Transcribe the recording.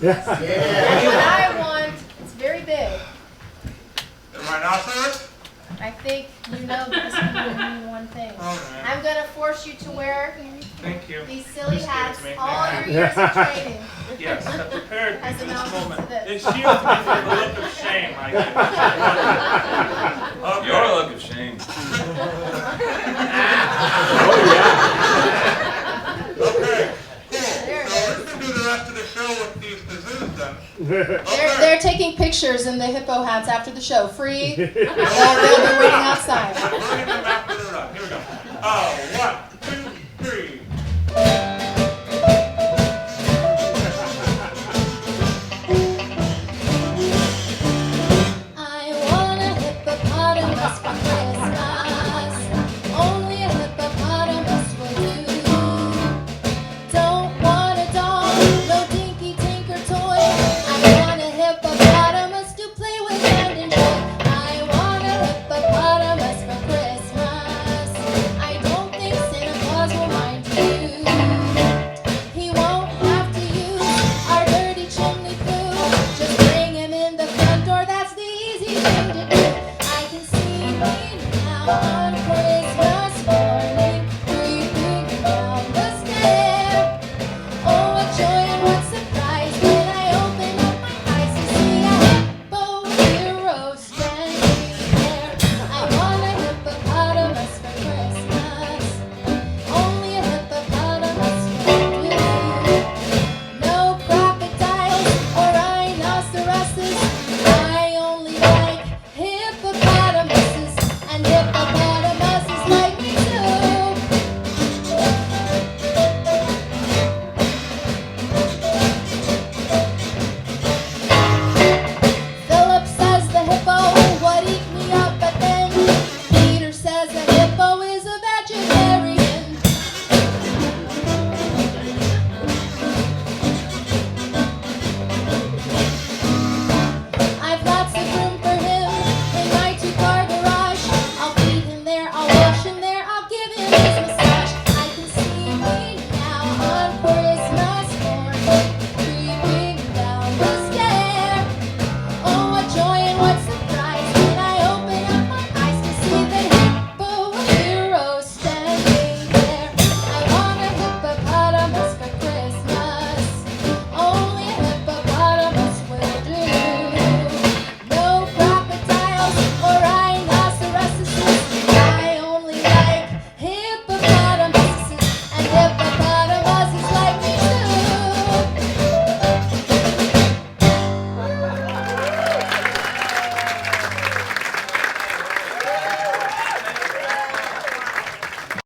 That's what I want. It's very big. The rhinoceros? I think you know this can mean one thing. Okay. I'm going to force you to wear Thank you. these silly Just give it hats to me. all your years of training. Yes, I prepared me As for an this outfit moment. to this. It shields me from the look of shame I get. Okay. Your look of shame. Okay. Cool. There it So we're going to do the rest of the show with these kazoos then. They're taking pictures in the hippo hats after the show. Free. They'll be waiting outside. We're going to them after the run. Here we go. 1,